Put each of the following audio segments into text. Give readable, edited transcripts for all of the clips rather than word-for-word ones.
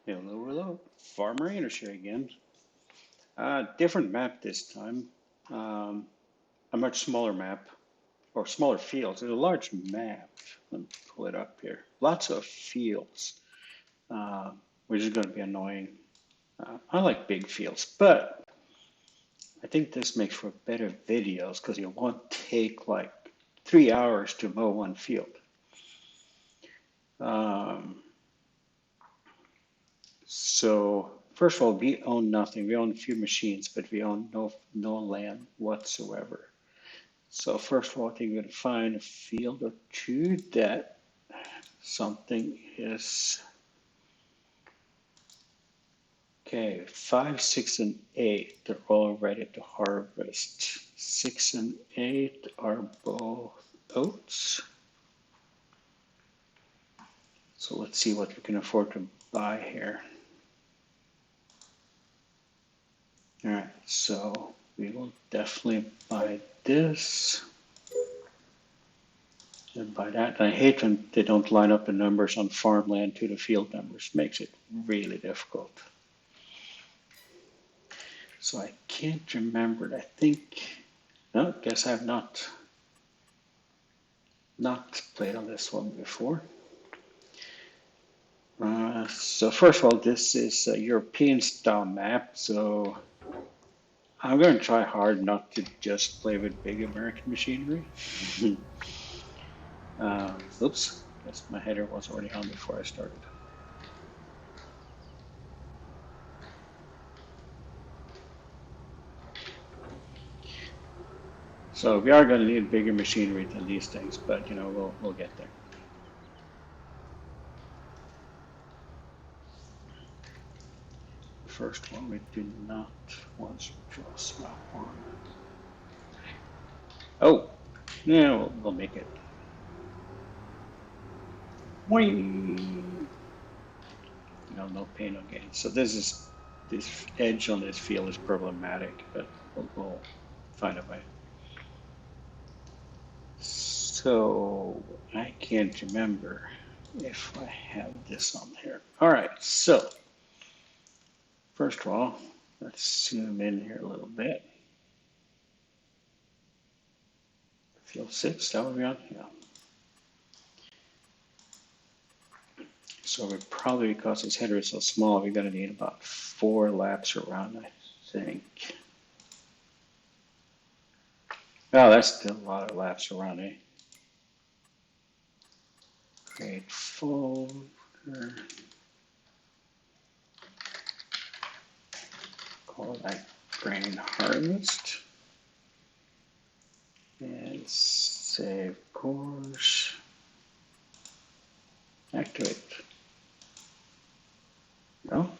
Hello, hello. Farmer Anish here again. Different map this time. Um, a much smaller map, or smaller fields. It's a large map. Let me pull it up here. Lots of fields, uh, which is going to be annoying. I like big fields, but I think this makes for better videos because it won't take like 3 hours to mow one field. Um, So first of all, we own nothing. We own a few machines, but we own no land whatsoever. So first of all, I think we're going to find a field or two that something is okay. 5, 6, and 8. They're all ready to harvest. 6 and 8 are both oats. So let's see what we can afford to buy here. All right, so we will definitely buy this. And by that, I hate when they don't line up the numbers on farmland to the field numbers. Makes it really difficult. So I can't remember. I think, no, I guess I have not played on this one before. So first of all, this is a European style map. So I'm going to try hard not to just play with big American machinery. Oops, guess my header was already on before I started. So we are going to need bigger machinery than these things, but we'll get there. First one, we do not want to draw smart one. Oh, yeah, we'll make it. Whee! No pain, no gain. So this edge on this field is problematic, but we'll find a way. So I can't remember if I have this on here. All right, so first of all, let's zoom in here a little bit. Field 6, that would be on? Yeah. So we're probably, because this header is so small, we're going to need about 4 laps around, I think. Oh, that's still a lot of laps around, eh? Create folder. Call that grain harvest. And save course. Activate. No?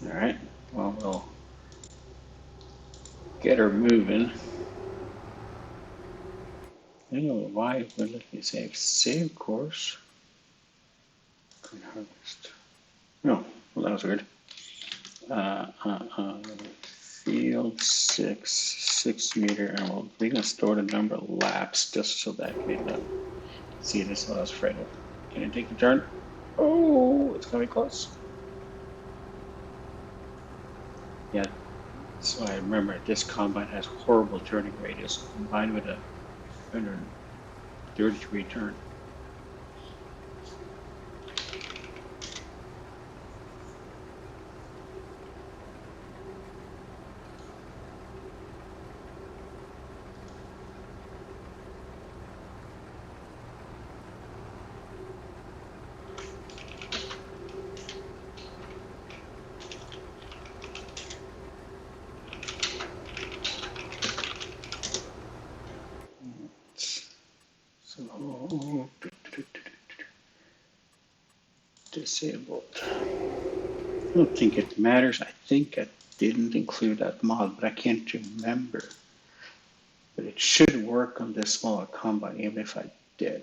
All right. Well, we'll get her moving. I don't know why it would let me save course. Grain harvest. No, well, that was weird. Field 6, 6 meter, and we're gonna store the number of laps just so that we don't see this while I was afraid of. Can I take the turn? Oh, it's gonna be close. Yeah, so I remember this combine has horrible turning radius combined with a 130-degree turn. So disabled. I don't think it matters. I think I didn't include that mod, but I can't remember. But it should work on this smaller combine, even if I did.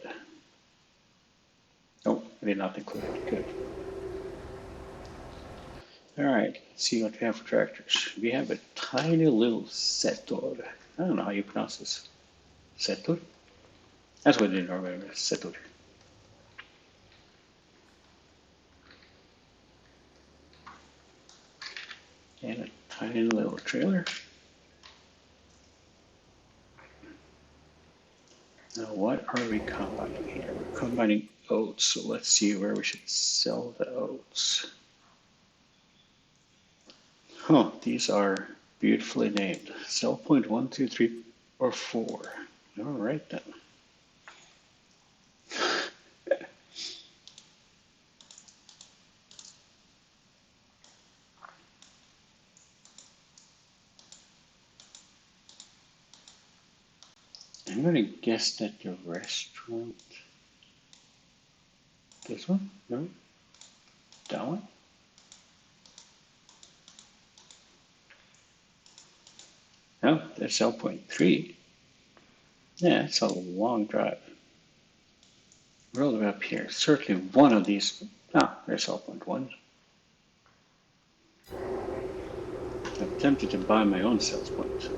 Oh, I did not include it. Good. All right, let's see what we have for tractors. We have a tiny little Setor. I don't know how you pronounce this. Setor? That's what they normally is, Setor. tiny little trailer. Now what are we combining here? We're combining oats, so let's see where we should sell the oats. Oh, these are beautifully named. Sell point 1, 2, 3, or 4. All right then. I'm going to guess that the restaurant. This one? No? That one? No, that's sell point 3. Yeah, it's a long drive. Roll it up here. Certainly one of these. Ah, there's sell point 1. I'm tempted to buy my own sales point.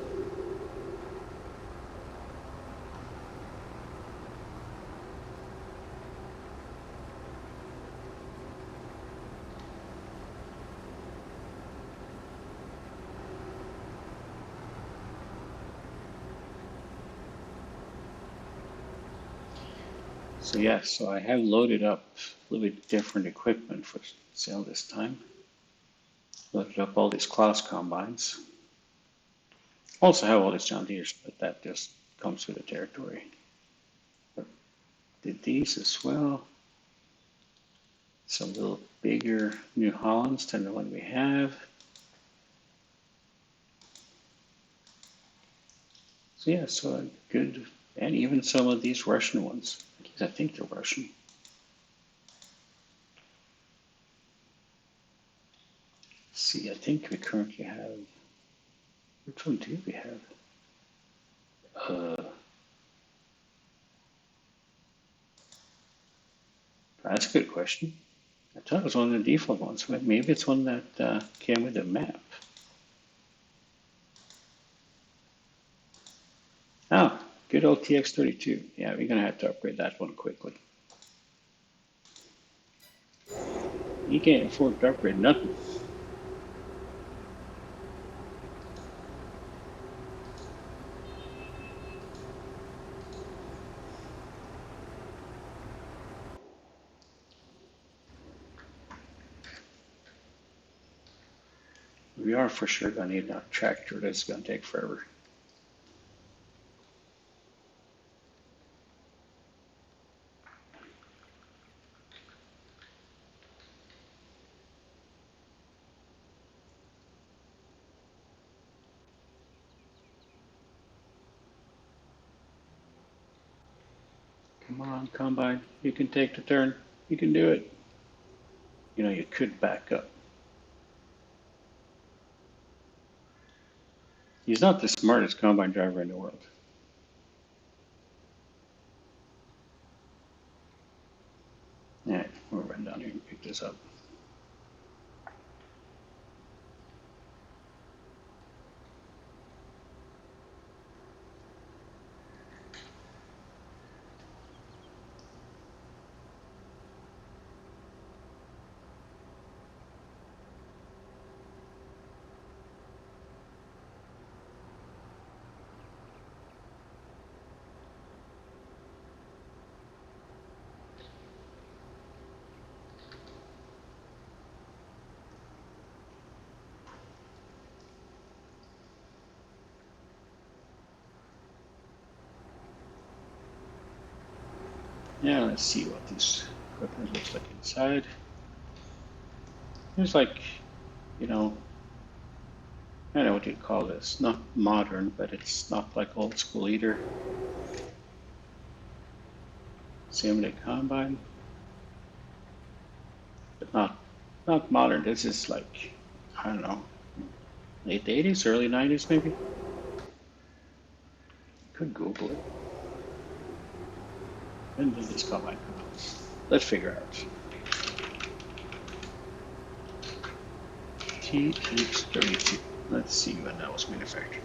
So yeah, so I have loaded up a little bit different equipment for sale this time. Loaded up all these Klaus combines. Also have all these John Deere's, but that just comes with the territory. But did these as well. Some little bigger New Hollands than the one we have. So yeah, so a good, and even some of these Russian ones. I think they're Russian. See, I think we currently have, which one do we have? That's a good question. I thought it was one of the default ones, but maybe it's one that came with the map. Oh, good old TX32. Yeah, we're gonna have to upgrade that one quickly. You can't afford to upgrade nothing. We are for sure gonna need a tractor. That's gonna take forever. Come on, Combine. You can take the turn. You can do it. You know, you could back up. He's not the smartest Combine driver in the world. All right, we'll run down here and pick this up. Yeah, let's see what this equipment looks like inside. It's like, you know, I don't know what you'd call this. Not modern, but it's not like old school either. Same Combine, but not modern. This is like, I don't know, late 80s, early 90s maybe. Could Google it. When did this Combine come out? Let's figure out. TX32. Let's see when that was manufactured.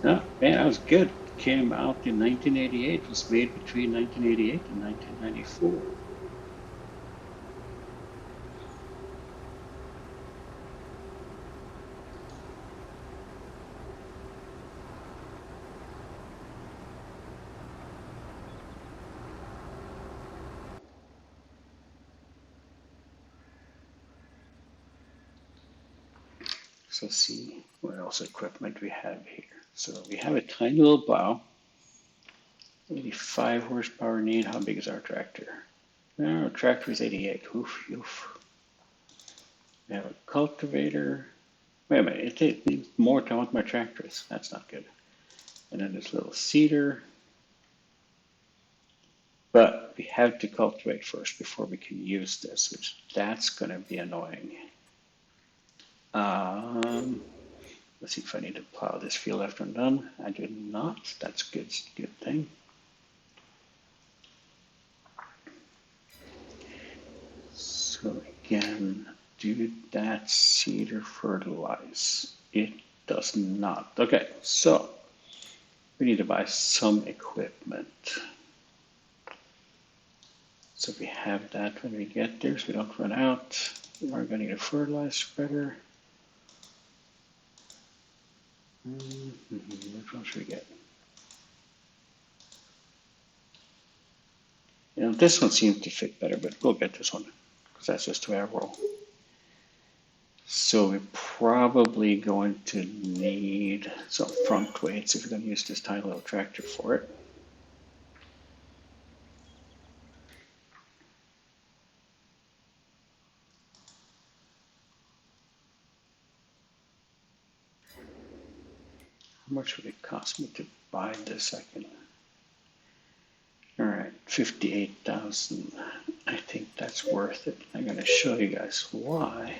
Oh, man, that was good. Came out in 1988. Was made between 1988 and 1994. So let's see what else equipment we have here. So we have a tiny little plow, 85 horsepower need. How big is our tractor? Our tractor is 88. Oof, oof. We have a cultivator. Wait a minute, it needs more time with my tractor is. That's not good. And then this little seeder. But we have to cultivate first before we can use this, which that's going to be annoying. Um, let's see if I need to plow this field after I'm done. I do not. That's good, good thing. So again, do that seeder fertilize? It does not. Okay, so we need to buy some equipment. So we have that when we get there, so we don't run out. We're going to need a fertilizer spreader. Which one should we get? You know, this one seems to fit better, but we'll get this one because that's just the way I roll. So we're probably going to need some front weights if we're going to use this tiny little tractor for it. How much would it cost me to buy this? All right, 58,000. I think that's worth it. I'm going to show you guys why.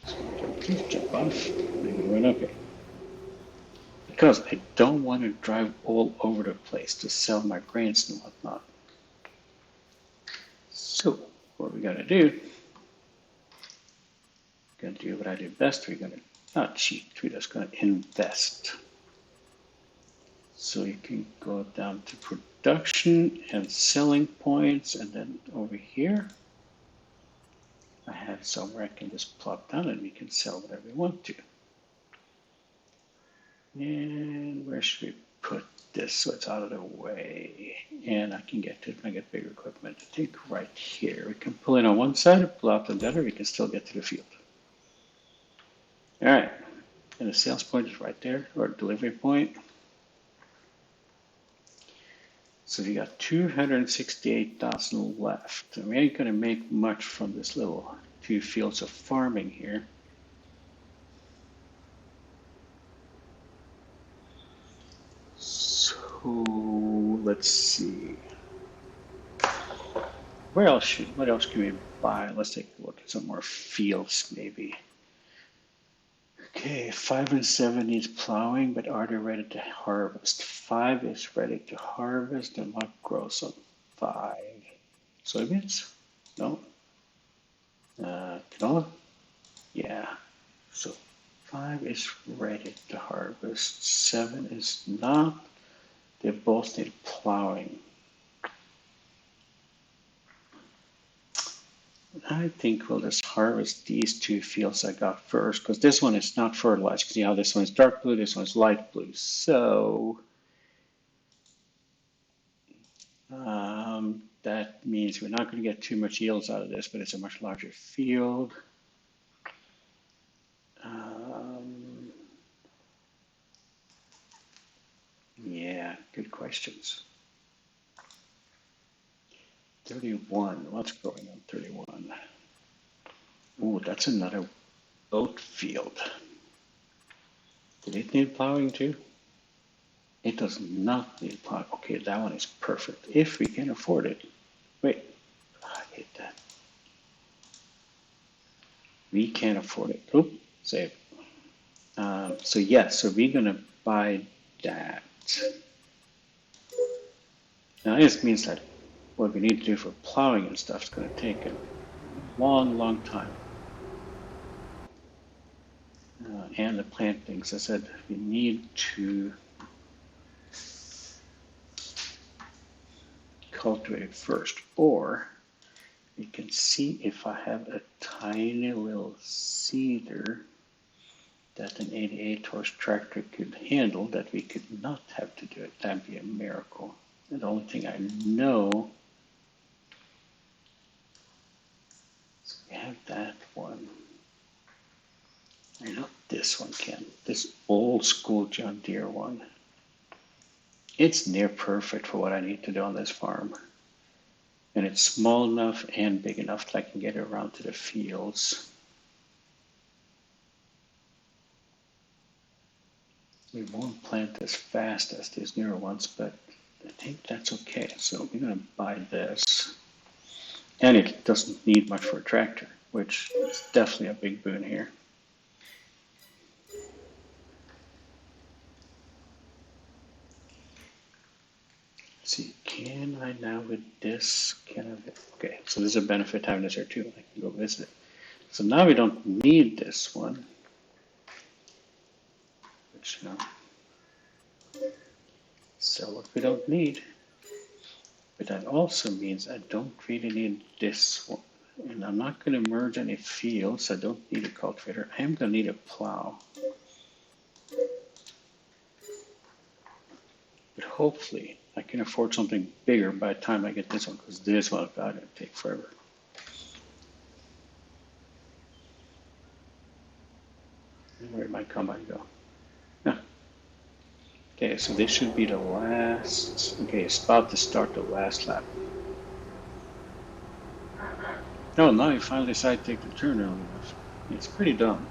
So please jump off. Run up here. Because I don't want to drive all over the place to sell my grains and whatnot. So what we're going to do, going to do what I do best. We're going to not cheat. We're just going to invest. So you can go down to production and selling points, and then over here, I have somewhere I can just plop down and we can sell whatever we want to. And where should we put this so it's out of the way? And I can get to it when I get bigger equipment. I think right here. We can pull in on one side, pull out on the other, we can still get to the field. All right, and the sales point is right there, or delivery point. So we got 268,000 left. And we ain't gonna make much from this little 2 fields of farming here. So let's see. What else can we buy? Let's take a look at some more fields maybe. Okay, 5 and 7 needs plowing, but are they ready to harvest? 5 is ready to harvest, and what grows on 5? Soybeans? No. Canola? Yeah. So 5 is ready to harvest. 7 is not. They both need plowing. I think we'll just harvest these 2 fields I got first, because this one is not fertilized. See how this one is dark blue, this one is light blue. So that means we're not going to get too much yields out of this, but it's a much larger field. Yeah, good questions. 31, what's going on 31? Ooh, that's another oat field. Did it need plowing too? It does not need plowing. Okay, that one is perfect, if we can afford it. Wait, I hate that. We can't afford it. Oop, save. So yes, so we're gonna buy that. Now this means that what we need to do for plowing and stuff is gonna take a long, long time. and the plantings. I said we need to cultivate it first, or you can see if I have a tiny little seeder that an 88 horse tractor could handle that we could not have to do it. That'd be a miracle. And the only thing I know is we have that one. I know this one, Ken. This old school John Deere one. It's near perfect for what I need to do on this farm. And it's small enough and big enough that I can get it around to the fields. We won't plant as fast as these newer ones, but I think that's okay. So we're going to buy this. And it doesn't need much for a tractor, which is definitely a big boon here. Let's see, can I now with this, okay, so there's a benefit having this here too. I can go visit it. So now we don't need this one, which, sell what we don't need. But that also means I don't really need this one. And I'm not going to merge any fields. I don't need a cultivator. I am going to need a plow. But hopefully I can afford something bigger by the time I get this one, because this one, God, it'll take forever. Where'd my combine go? Yeah. Okay, so this should be the last. Okay, it's about to start the last lap. Oh, now you finally decided to take the turn early enough. It's pretty dumb.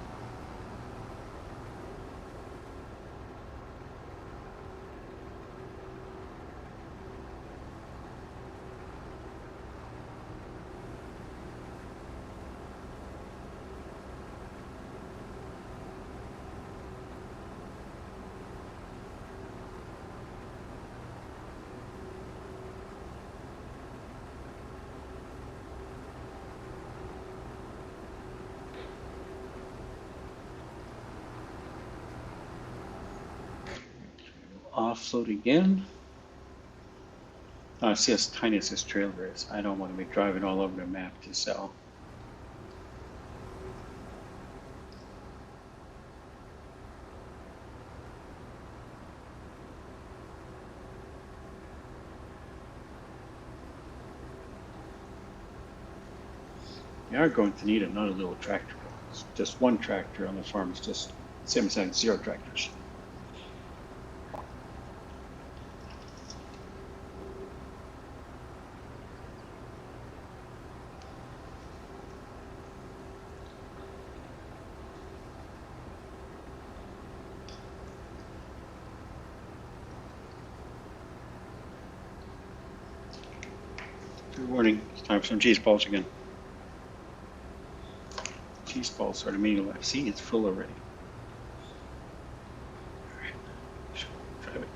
Offload again. See how tiny this trailer is. I don't want to be driving all over the map to sell. We are going to need another little tractor. It's just one tractor on the farm. It's just same as having 0 tractors. Good morning. It's time for some cheese balls again. Cheese balls are the meaning of life. See, it's full already. All right. Try it.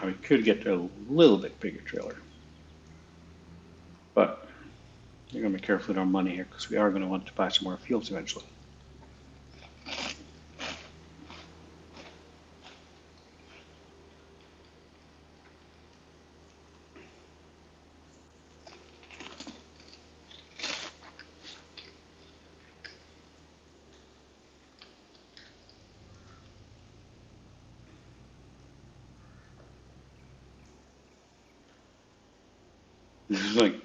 We could get to a little bit bigger trailer, but you're going to be careful with our money here because we are going to want to buy some more fields eventually.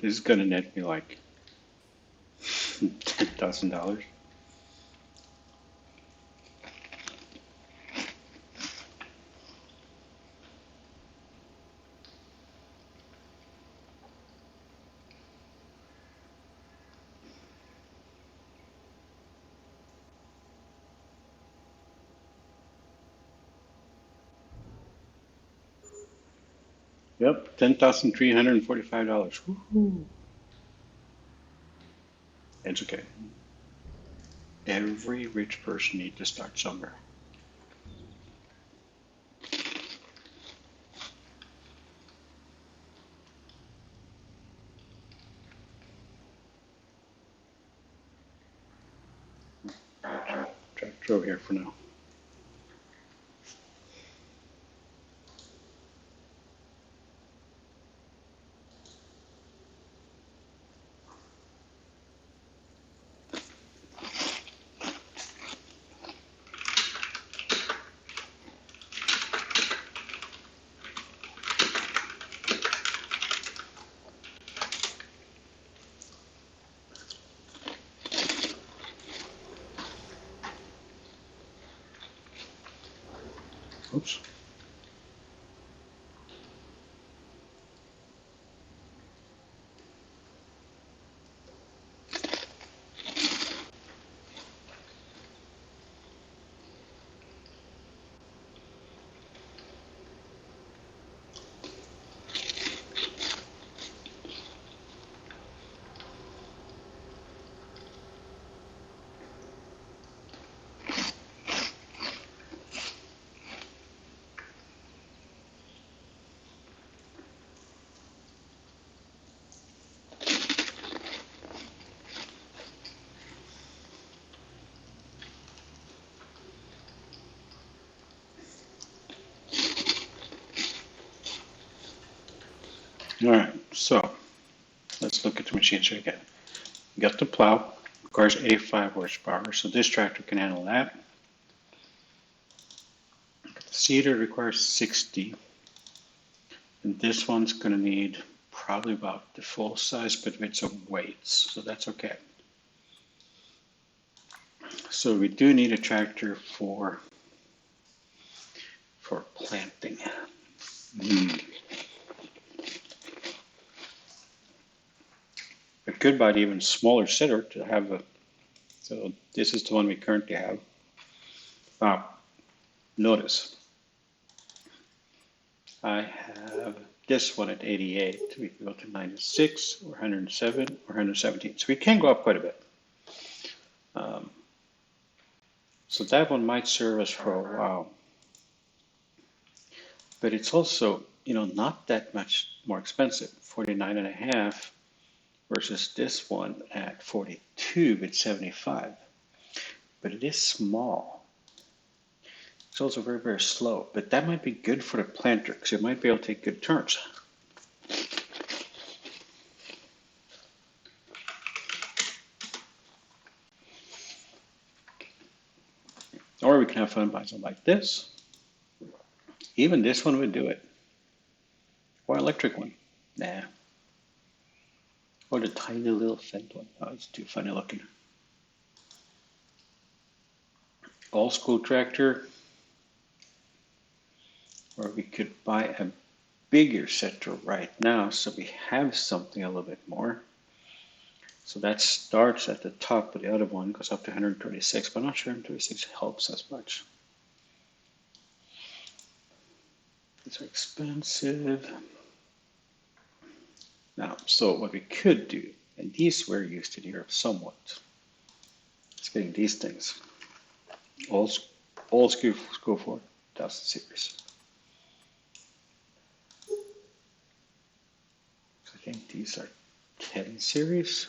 This is going to net me like $10,000. Yep, $10,345. Woohoo! It's okay. Every rich person needs to start somewhere. Tractor over here for now. Oops. All right, so let's look at the machines here again. You got the plow, requires 85 horsepower, so this tractor can handle that. The seeder requires 60, and this one's going to need probably about the full size, but with some weights, so that's okay. So we do need a tractor for planting. I could buy an even smaller setter to have a. So this is the one we currently have. Notice I have this one at 88. We can go to 96 or 107 or 117. So we can go up quite a bit. So that one might serve us for a while. But it's also, not that much more expensive. 49 and a half versus this one at 42 with 75. But it is small. It's also very, very slow. But that might be good for the planter because it might be able to take good turns. Or we can have fun buying something like this. Even this one would do it. Or electric one. Nah. Or the tiny little Fendt one. Oh, it's too funny looking. Old school tractor. Or we could buy a bigger setter right now so we have something a little bit more. So that starts at the top, but the other one goes up to 126, but I'm not sure 126 helps as much. These are expensive. Now, so what we could do, and these were used in Europe somewhat, is getting these things. Old school 4000 series. I think these are 10 series.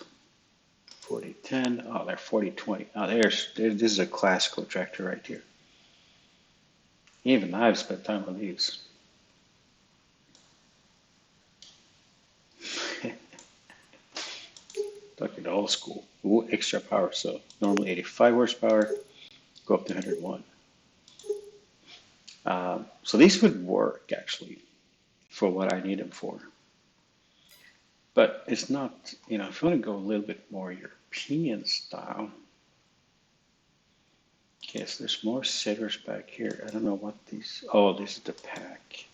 4010. Oh, they're 4020. Oh, this is a classical tractor right here. Even I've spent time on these. Talking old school. Ooh, extra power. So normally 85 horsepower, go up to 101. So these would work actually for what I need them for. But it's not, if you want to go a little bit more European style. Yes, there's more setters back here. I don't know what these, oh, this is the pack.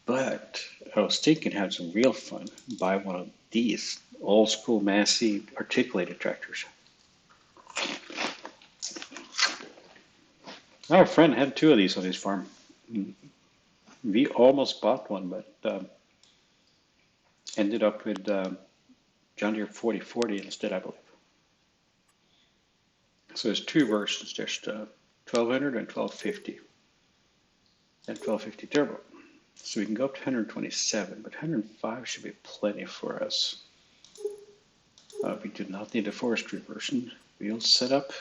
But I was thinking have some real fun. Buy one of these old school Massey articulated tractors. Our friend had two of these on his farm. We almost bought one, but ended up with John Deere 4040 instead, I believe. So there's two versions. There's 1200 and 1250 and 1250 turbo. So we can go up to 127, but 105 should be plenty for us. We do not need a forestry version. Wheels setup.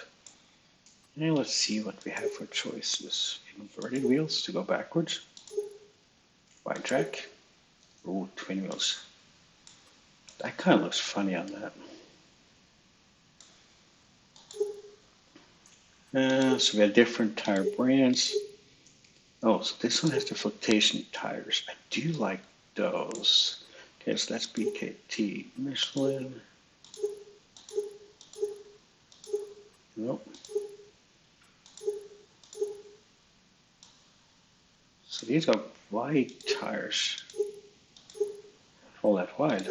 And let's see what we have for choices. Inverted wheels to go backwards. Wide track. Ooh, twin wheels. That kind of looks funny on that. So we have different tire brands. Oh, so this one has the flotation tires. I do like those. Okay, so that's BKT. Michelin. Nope. So these are wide tires. All that wide.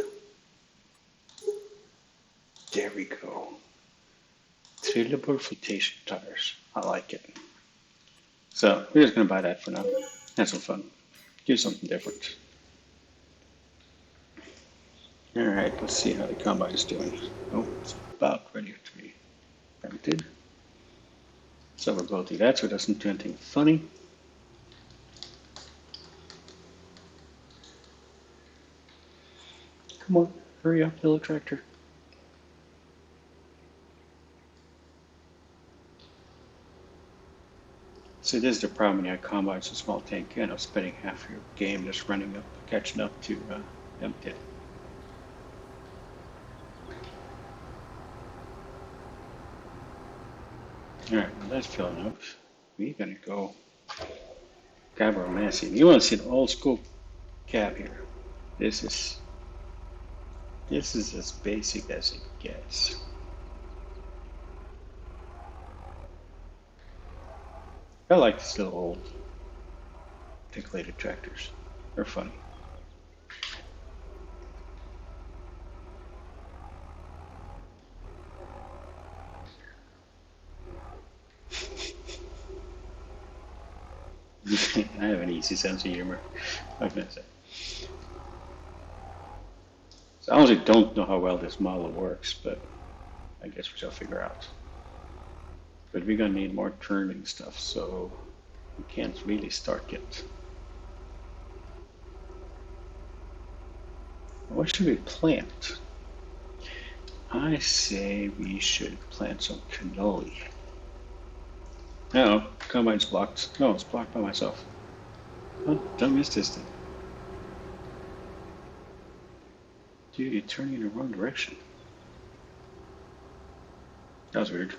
There we go. Trillable flotation tires. I like it. So we're just going to buy that for now. Have some fun. Do something different. All right, let's see how the combine is doing. Oh, it's about ready to be emptied. So we're going to do that so it doesn't do anything funny. Come on, hurry up, little tractor. So this is the problem when you have combines and small tank. You end up spending half your game just running up, catching up to empty it. All right, well that's filling up. We're gonna go grab our Massey. You want to see an old school cab here? This is as basic as it gets. I like these little old articulated tractors. They're funny. I have an easy sense of humor. What can I say? So I honestly don't know how well this model works, but I guess we shall figure out. But we're gonna need more turning stuff, so we can't really start yet. What should we plant? I say we should plant some cannoli. No, combine's blocked. No, it's blocked by myself. Oh, don't miss this thing. Dude, you're turning in the wrong direction. That was weird.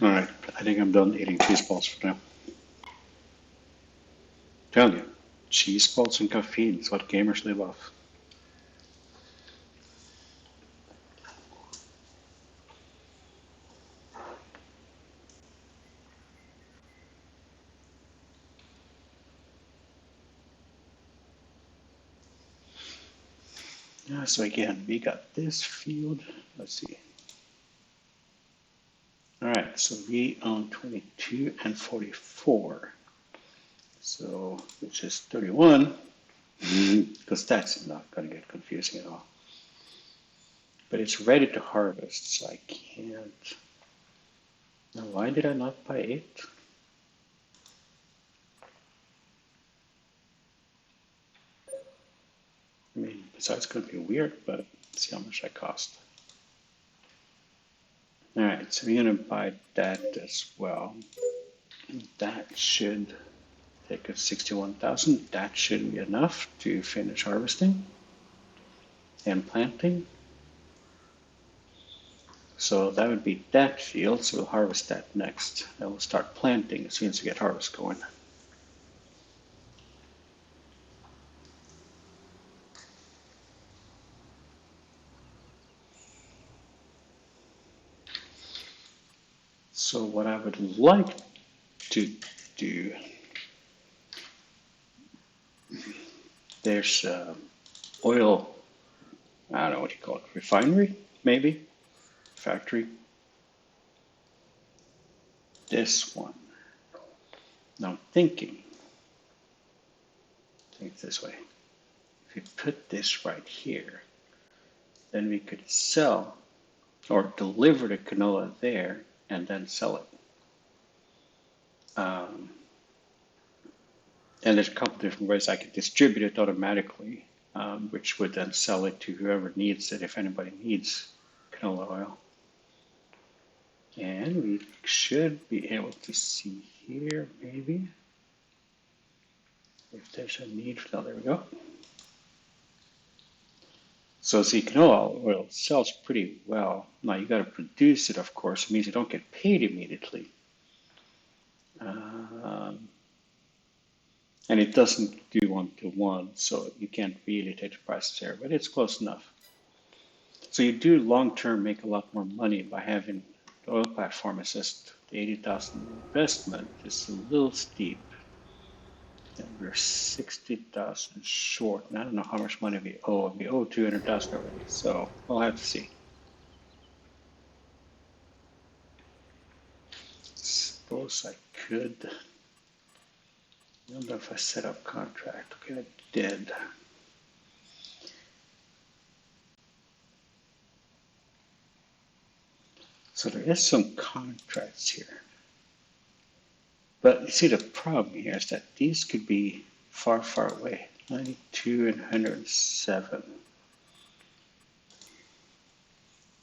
Alright, I think I'm done eating cheese balls for now. Tell you, cheese balls and caffeine is what gamers live off. Yeah, so again, we got this field. Let's see. Alright, so we own 22 and 44. So, which is 31, because that's not going to get confusing at all. But it's ready to harvest, so I can't. Now, why did I not buy 8? I mean, besides, it's going to be weird, but let's see how much that cost. Alright, so we're going to buy that as well. That should take a 61,000. That should be enough to finish harvesting and planting. So that would be that field, so we'll harvest that next. And we'll start planting as soon as we get harvest going. So what I would like to do, there's oil, I don't know what you call it, refinery, maybe, factory. This one. Now I'm thinking, think this way. If we put this right here, then we could sell or deliver the canola there and then sell it. And there's a couple different ways I could distribute it automatically, which would then sell it to whoever needs it, if anybody needs canola oil. And we should be able to see here, maybe, if there's a need for that. There we go. So see, canola oil sells pretty well. Now you got to produce it, of course. It means you don't get paid immediately. And it doesn't do 1-to-1, so you can't really take the prices there, but it's close enough. So you do long-term make a lot more money by having the oil platform assist. The 80,000 investment is a little steep. And we're 60,000 short, and I don't know how much money we owe. We owe 200,000 already, so we'll have to see. Suppose I could. I don't know if I set up contract. Okay, I did. So there is some contracts here. But you see, the problem here is that these could be far, far away. 92 and 107.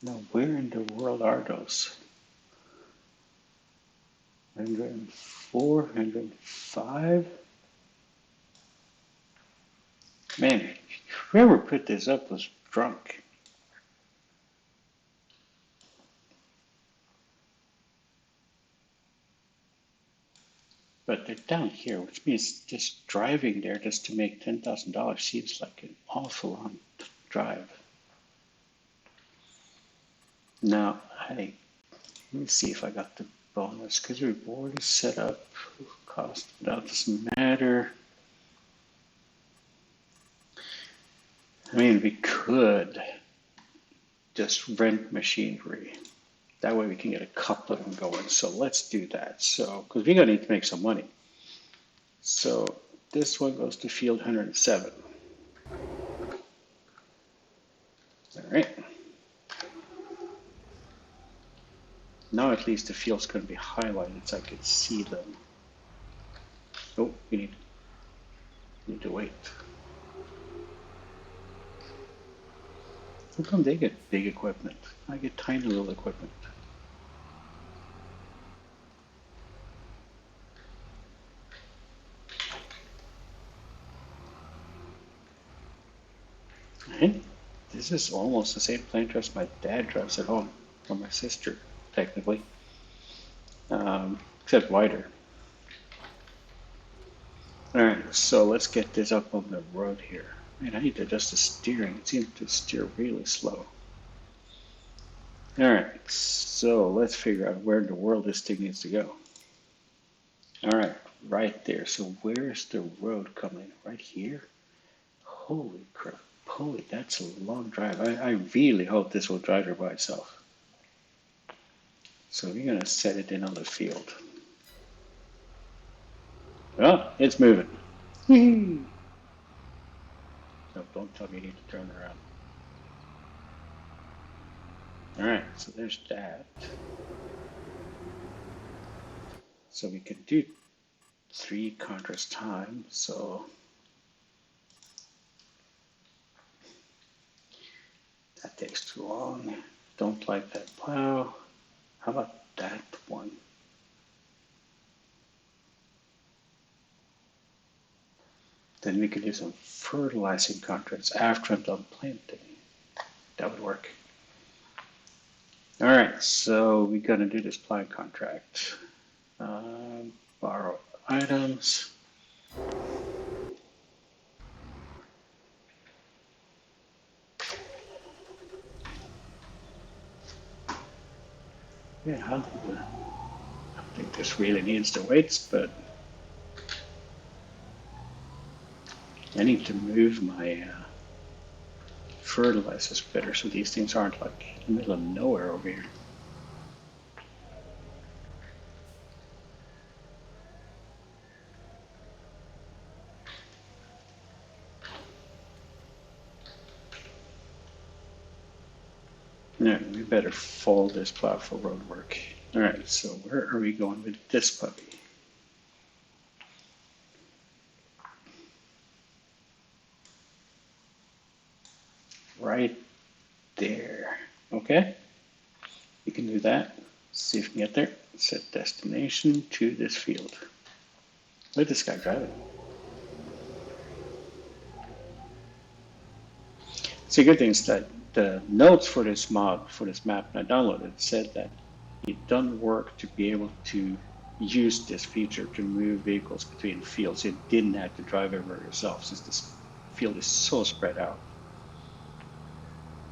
Now, where in the world are those? 104, 105? Man, whoever put this up was drunk. But they're down here, which means just driving there just to make $10,000 seems like an awful long drive. Now, let me see if I got the bonus, because the reward is set up, cost, that doesn't matter. I mean, we could just rent machinery. That way we can get a couple of them going. So let's do that. So, because we're going to need to make some money. So this one goes to field 107. All right. Now at least the field's going to be highlighted so I can see them. Oh, we need to wait. How come they get big equipment? I get tiny little equipment. And this is almost the same plane as my dad drives at home, or my sister, technically, except wider. All right, so let's get this up on the road here. Man, I need to adjust the steering. It seems to steer really slow. All right, so let's figure out where in the world this thing needs to go. All right there. So where's the road coming? Right here? Holy crap. Holy, that's a long drive. I really hope this will drive her by itself. So we're going to set it in on the field. Oh, it's moving. No, don't tell me you need to turn around. All right, so there's that. So we can do 3 contrast time. So that takes too long. Don't like that plow. How about that one? Then we can do some fertilizing contracts after I'm done planting. That would work. All right, so we're gonna do this plant contract. Borrow items. Yeah, I don't think this really needs the weights, but I need to move my fertilizers better so these things aren't like in the middle of nowhere over here. Yeah, we better fold this plow for road work. All right, so where are we going with this puppy? Right there. Okay, you can do that. See if we can get there. Set destination to this field. Look at this guy driving. See, good thing is that the notes for this mod, for this map I downloaded, said that it doesn't work to be able to use this feature to move vehicles between fields. It didn't have to drive everywhere yourself since this field is so spread out.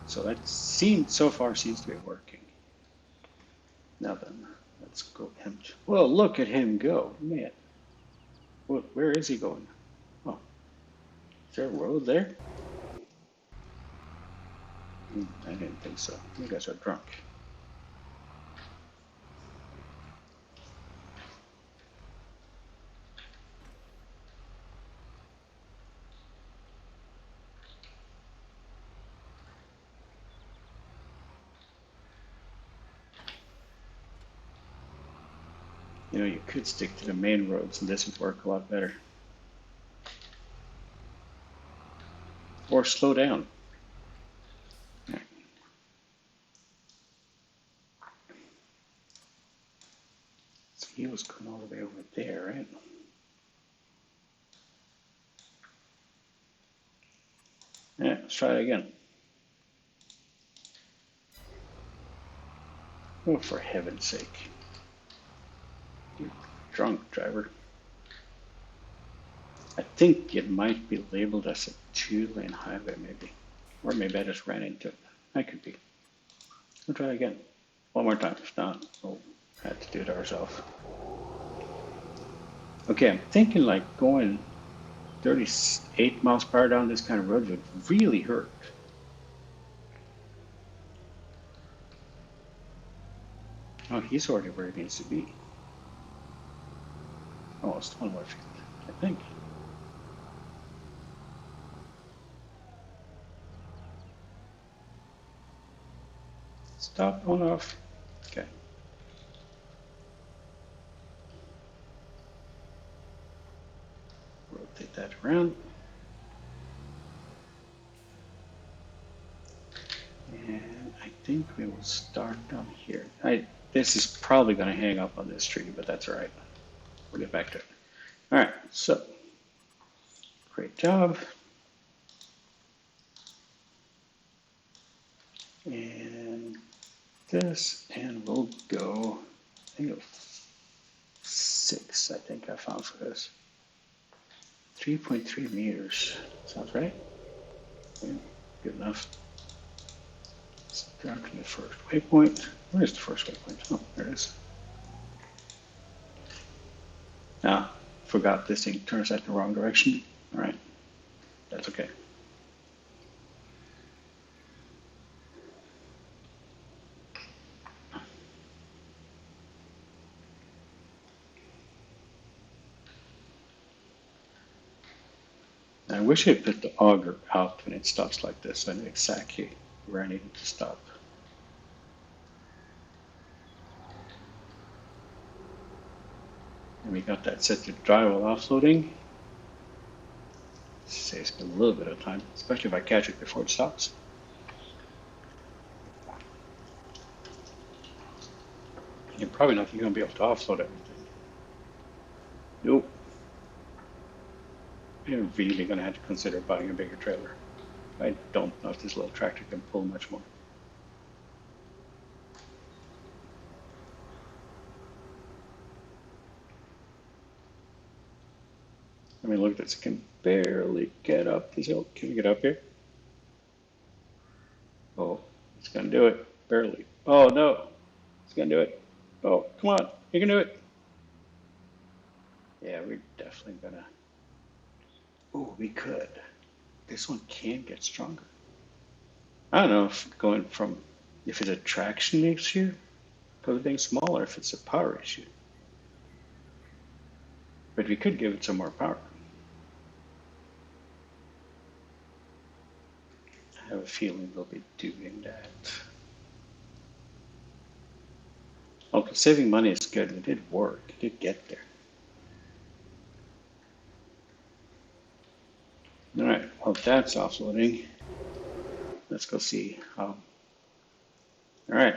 So that so far seems to be working. Now then, let's go empty. Well, look at him go, man. Where is he going? Oh, is there a road there? I didn't think so. You guys are drunk. You know, you could stick to the main roads and this would work a lot better. Or slow down. So he was going all the way over there, right? Yeah, let's try it again. Oh, for heaven's sake. You drunk driver. I think it might be labeled as a 2-lane highway, maybe. Or maybe I just ran into it. That could be. We'll try again. One more time. If not, we'll have to do it ourselves. Okay, I'm thinking like going 38 miles per hour down this kind of road would really hurt. Oh, he's already where he needs to be. Oh, it's one more field, I think. Stop on off. Okay. Rotate that around. And I think we will start down here. This is probably going to hang up on this tree, but that's all right. We'll get back to it. All right, so great job. And this, and we'll go, I think 6, I think I found for this. 3.3 meters. Sounds right? Yeah, good enough. Let's drop to the first waypoint. Where's the first waypoint? Oh, there it is. Ah, forgot this thing turns out the wrong direction. All right, that's okay. I wish I put the auger out when it stops like this. I know exactly where I need to stop. And we got that set to dry while offloading. Saves me a little bit of time, especially if I catch it before it stops. You're probably not going to be able to offload everything. Nope. You're really going to have to consider buying a bigger trailer. I don't know if this little tractor can pull much more. I mean, look at this. It can barely get up this hill. Can we get up here? Oh, it's going to do it. Barely. Oh, no. It's going to do it. Oh, come on. You can do it. Yeah, we're definitely going to. Oh, we could. This one can get stronger. I don't know if going from, if it's a traction issue, because of being smaller, if it's a power issue. But we could give it some more power. I have a feeling we'll be doing that. Okay, saving money is good. It did work. It did get there. All right, well, that's offloading. Let's go see how. All right,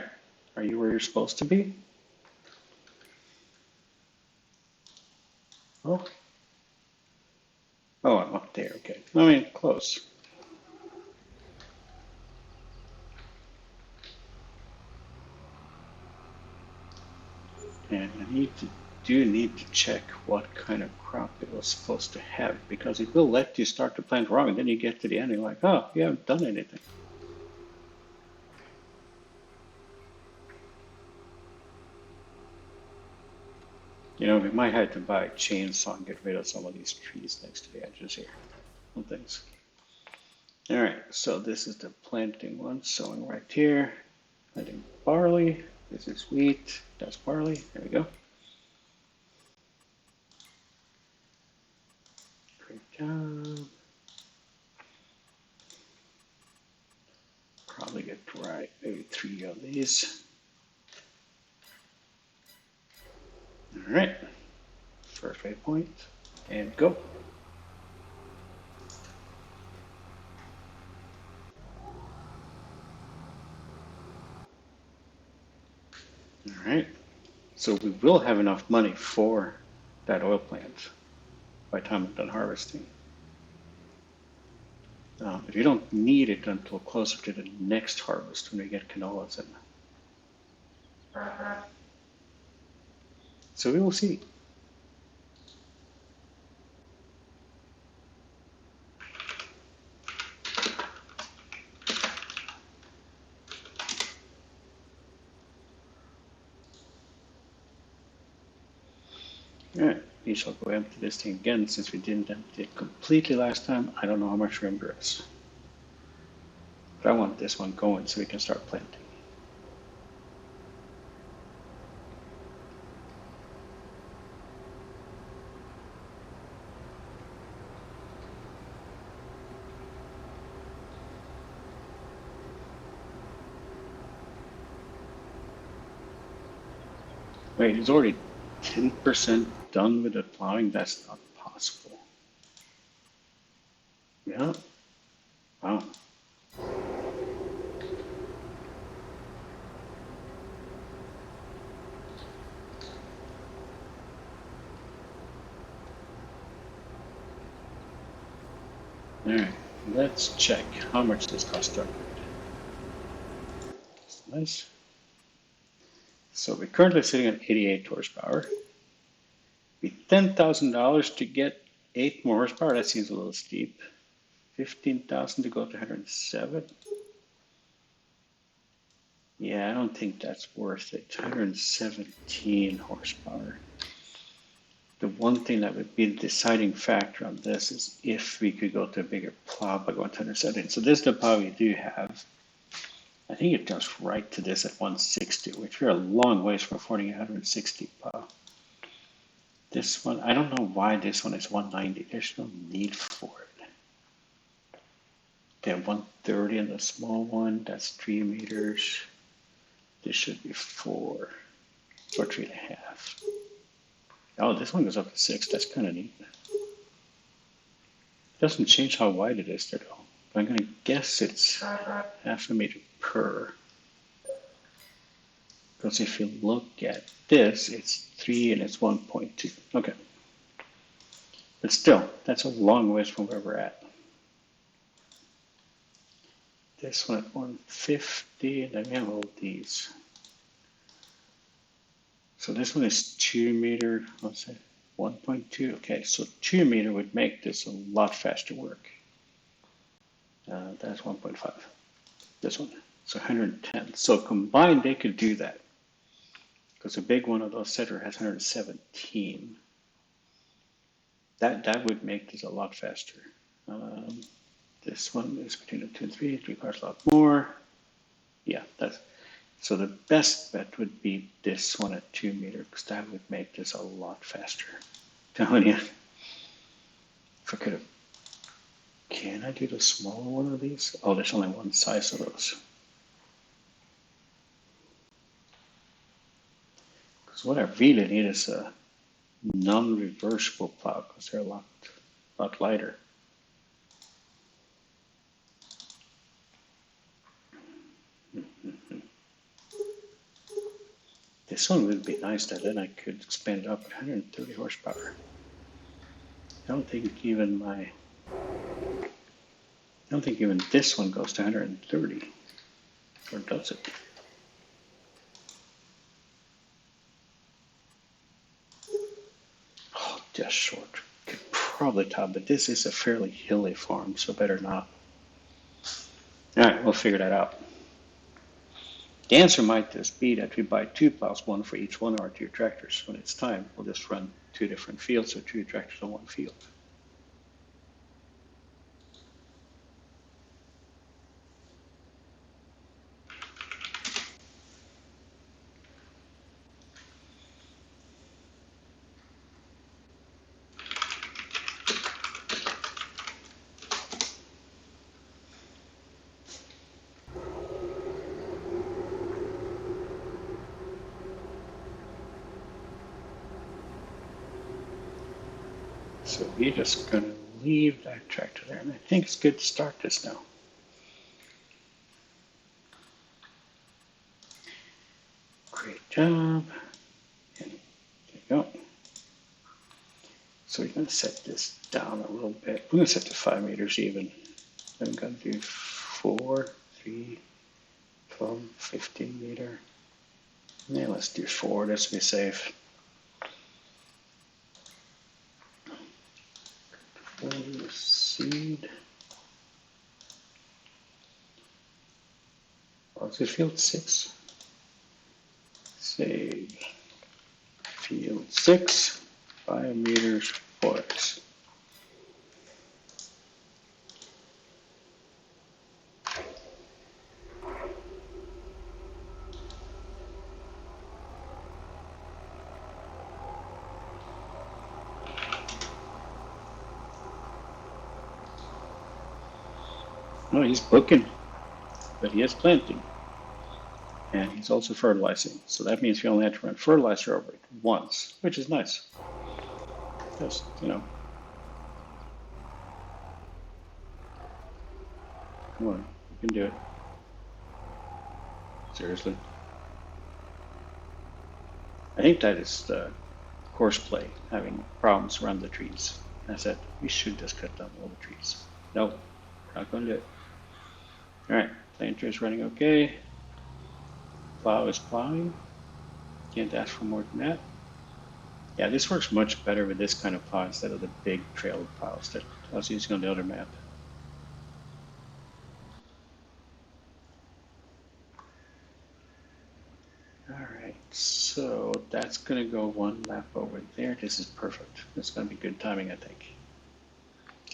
are you where you're supposed to be? Oh, oh, I'm up there. Okay. I mean, close. And do need to check what kind of crop it was supposed to have, because it will let you start to plant wrong, and then you get to the end and you're like, oh, you haven't done anything. You know, we might have to buy a chainsaw and get rid of some of these trees next to the edges here and things. All right, so this is the planting one, sowing right here. Planting barley. This is wheat. That's barley. There we go. Great job. Probably get right maybe 3 of these. All right, first waypoint, and go. All right, so we will have enough money for that oil plant by the time I'm done harvesting. But you don't need it until closer to the next harvest when we get canolas in. So we will see. All right, we shall go empty this thing again since we didn't empty it completely last time. I don't know how much room there is. But I want this one going so we can start planting. Wait, it's already 10% done with the plowing? That's not possible. Yeah. Wow. All right, let's check how much this cost to upgrade. That's nice. So we're currently sitting at 88 horsepower. Be $10,000 to get 8 more horsepower. That seems a little steep. 15,000 to go to 107. Yeah, I don't think that's worth it. 117 horsepower. The one thing that would be the deciding factor on this is if we could go to a bigger plow by going to 117. So this is the plow we do have. I think it goes right to this at 160, which we're a long ways from affording a 160 plow. This one, I don't know why this one is 190. There's no need for it. They have 130 in the small one. That's 3 meters. This should be 4 or 3.5. Oh, this one goes up to 6. That's kind of neat. Doesn't change how wide it is, though. I'm going to guess it's half a meter per. Because if you look at this, it's 3 and it's 1.2. Okay. But still, that's a long ways from where we're at. This one at 150, and then we have all these. So this one is 2 meter, let's say 1.2. Okay, so 2 meter would make this a lot faster work. That's 1.5. This one, so 110. So combined, they could do that. Because a big one of those setter has 117. That would make this a lot faster. This one is between the 2 and 3. It requires a lot more. Yeah, that's so the best bet would be this one at 2 meter, because that would make this a lot faster. Telling you, if I could have, can I do the smaller one of these? Oh, there's only one size of those. Because what I really need is a non-reversible plow, because they're a lot lighter. This one would be nice, that then I could expand it up at 130 horsepower. I don't think even this one goes to 130, or does it? Oh, just short. Could probably top, but this is a fairly hilly farm, so better not. All right, we'll figure that out. The answer might just be that we buy 2 plows, one for each one of our 2 tractors. When it's time, we'll just run 2 different fields, or 2 tractors on 1 field. So we're just going to leave that tractor there, and I think it's good to start this now. Great job. And there you go. So we're going to set this down a little bit. We're going to set to 5 meters even. I'm going to do 4, 3, 12, 15 meter. Yeah, let's do 4, this will be safe. Seed. Oh, is it field 6? Save. Field 6, 5 meters forest. Oh, he's booking, but he is planting. And he's also fertilizing. So that means we only have to run fertilizer over it once, which is nice. Just, you know. Come on, you can do it. Seriously. I think that is the horseplay, having problems around the trees. I said, we should just cut down all the trees. No, not going to do it. All right, planter is running okay. Plow is plowing. Can't ask for more than that. Yeah, this works much better with this kind of plow instead of the big trail plows that I was using on the other map. All right, so that's going to go 1 lap over there. This is perfect. It's going to be good timing, I think.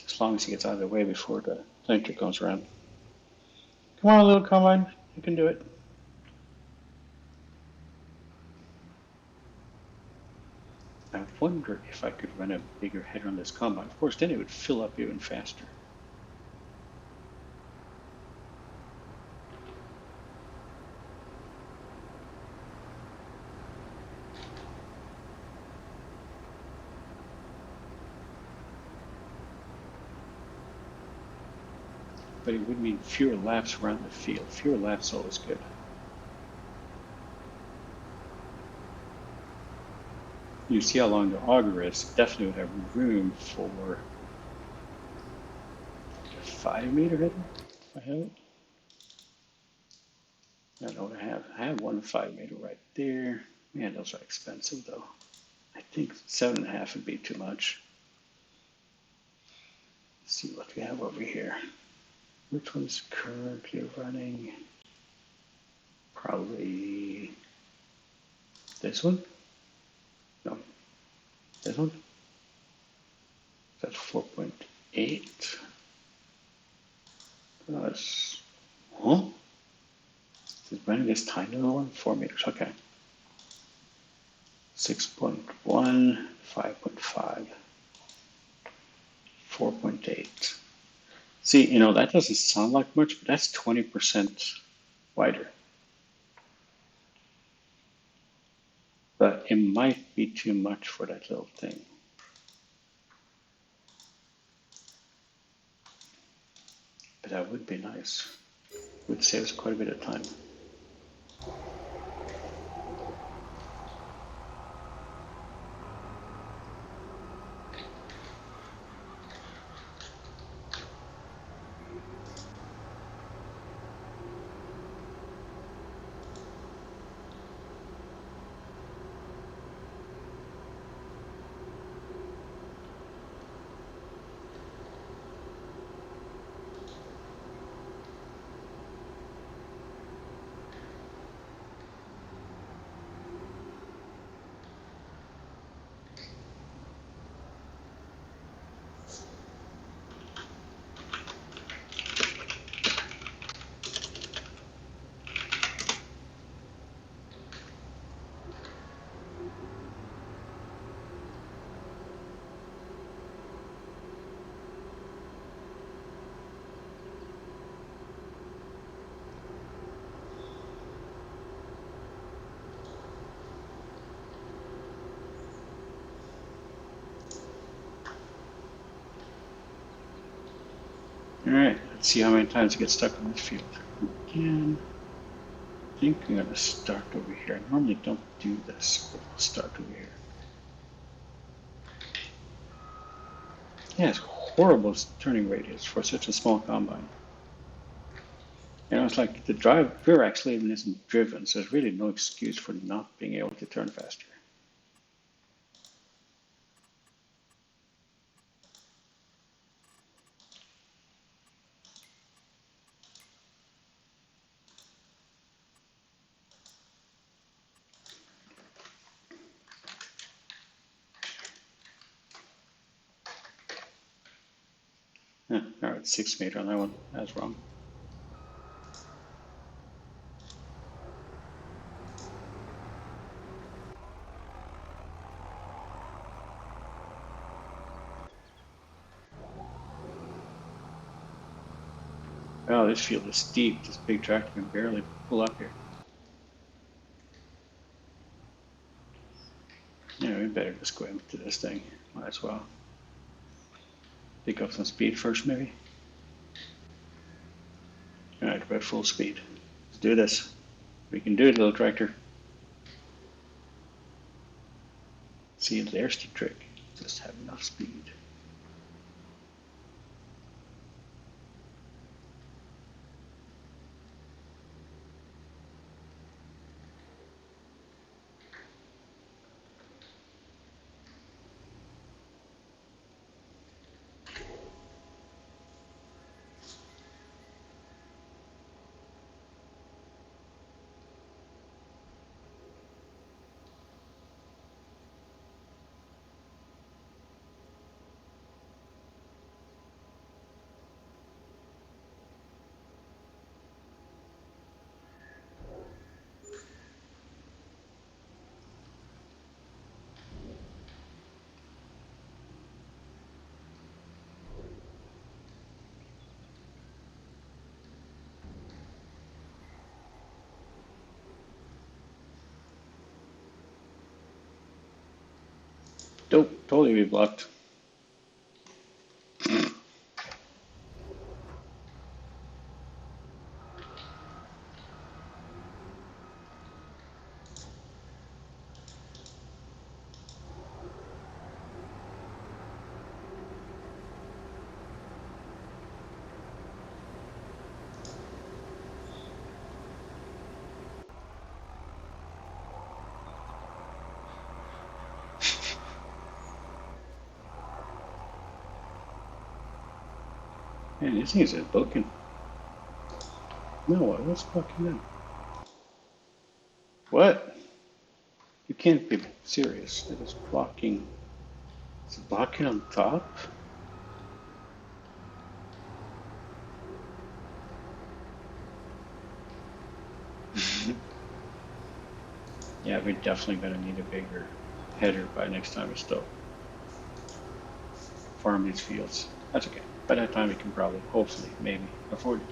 As long as he gets out of the way before the planter comes around. Come on, little combine. You can do it. I wonder if I could run a bigger header on this combine. Of course, then it would fill up even faster. But it would mean fewer laps around the field. Fewer laps is always good. You see how long the auger is. Definitely would have room for a 5 meter header. If I have it. I don't know what I have. I have one 5 meter right there. Man, those are expensive though. I think 7.5 would be too much. Let's see what we have over here. Which one's currently running? Probably this one? No, this one? That's 4.8. That's, huh? Is running this tiny little one? 4 meters, okay. 6.1, 5.5, 4.8. See, you know, that doesn't sound like much, but that's 20% wider. But it might be too much for that little thing. But that would be nice. It would save us quite a bit of time. All right, let's see how many times I get stuck on this field. Again, I think I'm gonna start over here. I normally don't do this, but I'll start over here. Yeah, it's horrible turning radius for such a small combine. You know, it's like the rear axle even isn't driven, so there's really no excuse for not being able to turn faster. Yeah, all right, 6 meter on that one. That's wrong. Oh, this field is steep. This big tractor can barely pull up here. Yeah, we better just go into this thing. Might as well. Pick up some speed first, maybe. All right, we're at full speed. Let's do this. We can do it, little tractor. See, there's the trick. Just have enough speed. Nope, totally be blocked. Man, these things are booking. No, what's fucking them? What? You can't be serious. It is blocking. It's blocking on top? Yeah, we're definitely going to need a bigger header by next time we still farm these fields. That's okay. By that time we can probably, hopefully, maybe afford it.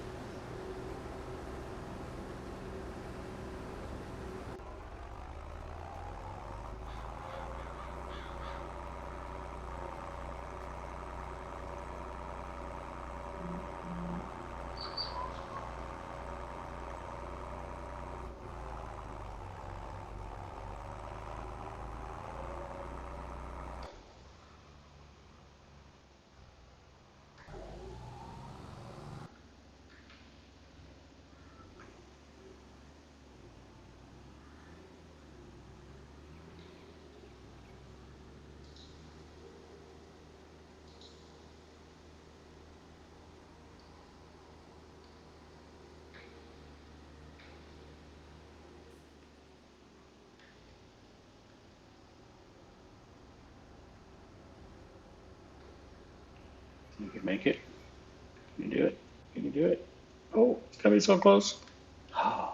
You can make it. You can do it. You can do it. Oh, it's going to be so close. Oh.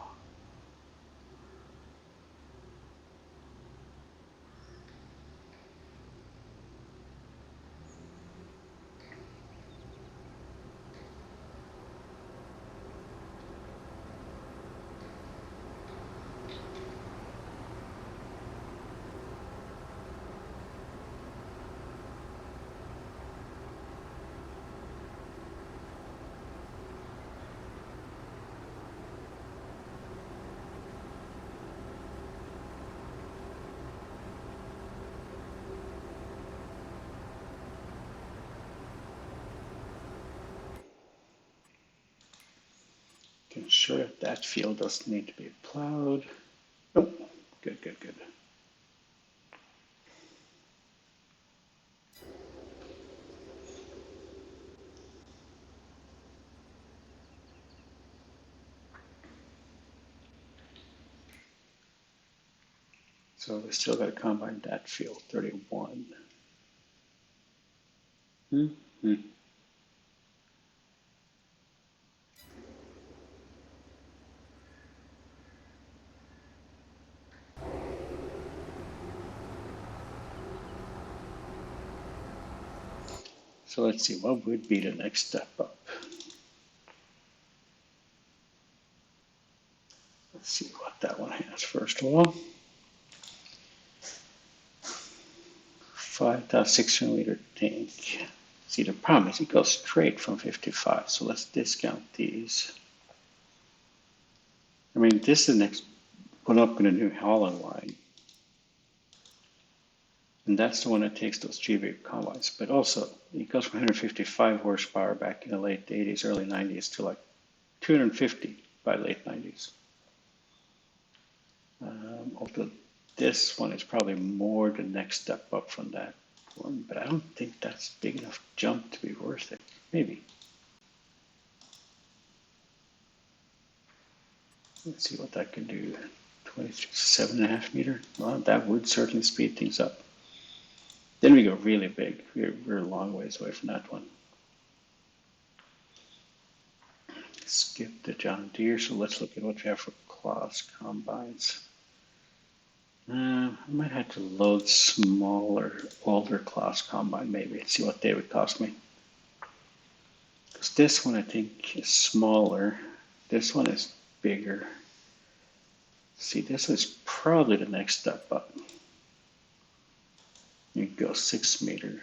Ensure that field doesn't need to be plowed. Oh, good, good, good. So we still got to combine that field, 31. Mm-hmm. So let's see, what would be the next step up? Let's see what that one has first of all. 5,600 liter tank. See, the problem is it goes straight from 55, so let's discount these. I mean, this is the next one up in the New Holland line. And that's the one that takes those GV combines. But also, it goes from 155 horsepower back in the late 80s, early 90s to like 250 by late 90s. Although this one is probably more the next step up from that one, but I don't think that's big enough jump to be worth it. Maybe. Let's see what that can do. 7.5 meter. Well, that would certainly speed things up. Then we go really big. We're a long ways away from that one. Skip the John Deere, so let's look at what we have for Claas combines. I might have to load smaller, older Claas combine maybe, see what they would cost me. Because this one I think is smaller. This one is bigger. See, this is probably the next step up. You go 6 meter.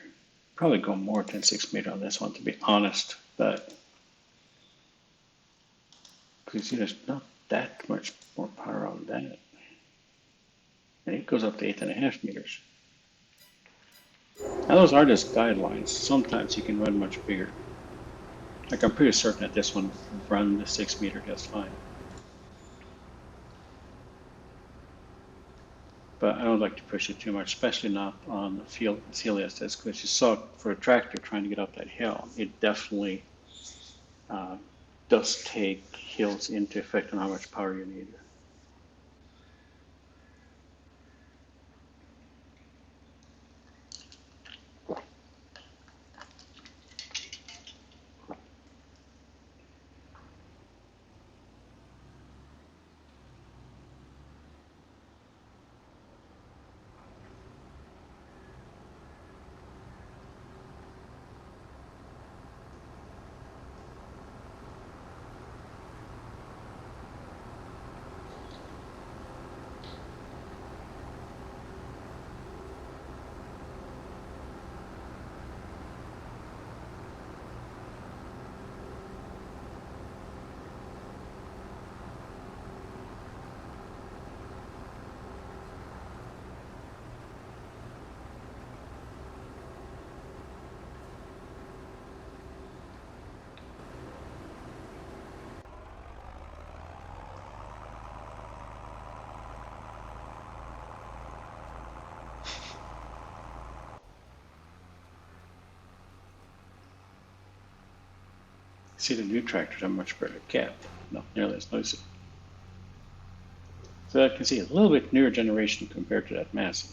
Probably go more than 6 meter on this one, to be honest. But because there's not that much more power on that. And it goes up to 8.5 meters. Now those are just guidelines. Sometimes you can run much bigger. Like I'm pretty certain that this one run the 6 meter just fine. But I don't like to push it too much, especially not on the field as silly as this, because you saw for a tractor trying to get up that hill, it definitely uh, does take hills into effect on how much power you need. See, the new tractors are much better kept, not nearly as noisy. So I can see a little bit newer generation compared to that Massey.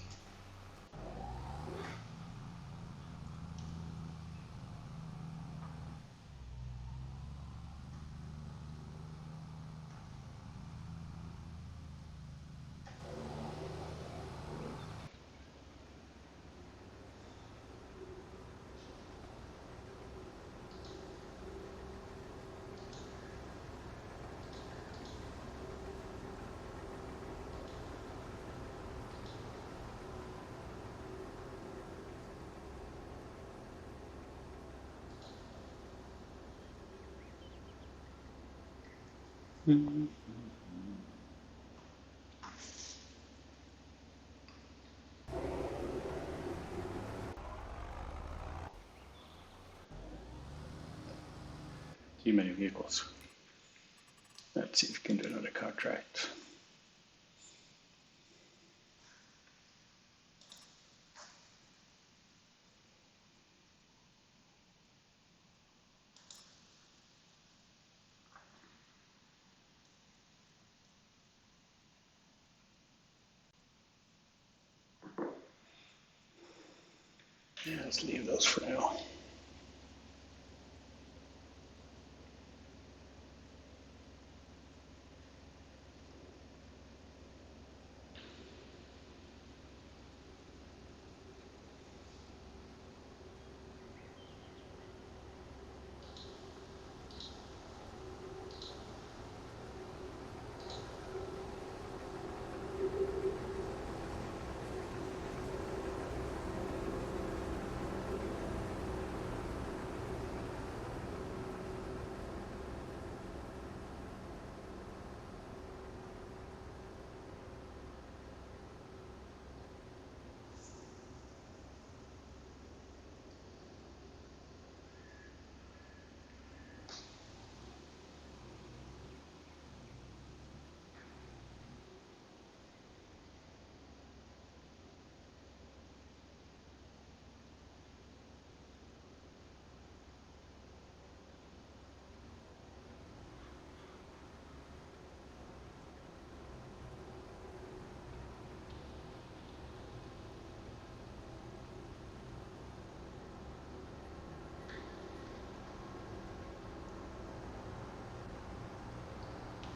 Mm-hmm. Too many vehicles. Let's see if we can do another contract. Yeah, let's leave those for now.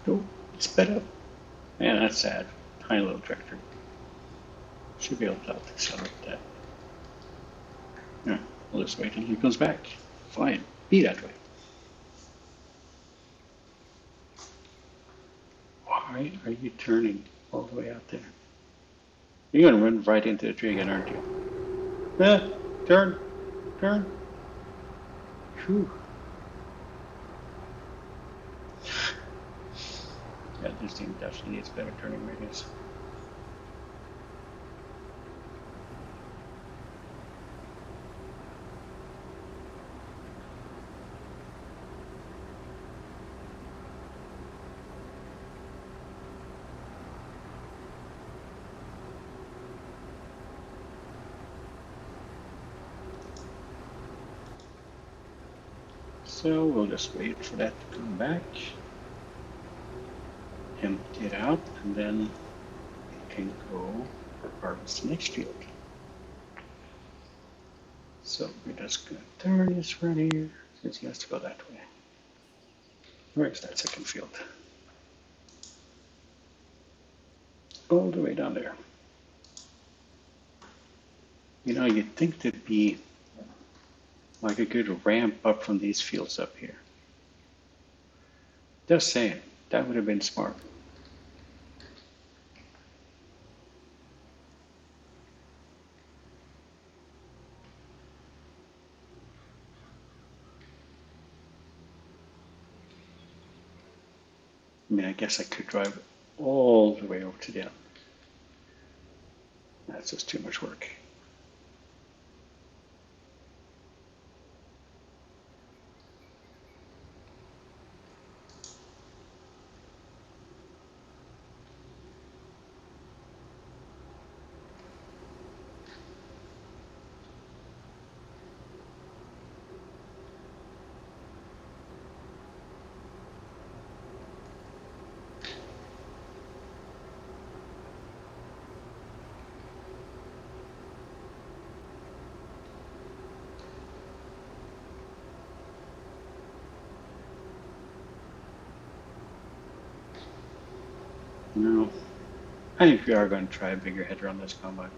Oh, it's sped up. Man, that's sad. Tiny little tractor. Should be able to accelerate that. Yeah, we'll just wait until he comes back. Fine, be that way. Why are you turning all the way out there? You're gonna run right into the tree again, aren't you? Turn, turn. Whew. Yeah, this thing definitely needs better turning radius. So we'll just wait for that to come back, empty it out, and then we can go harvest the next field. So we're just going to turn this right here, since he has to go that way. Where's that second field? All the way down there. You know, you'd think there'd be like a good ramp up from these fields up here. Just saying, that would have been smart. I mean, I guess I could drive all the way over to the end. That's just too much work. No, I think we are going to try a bigger header on this combine.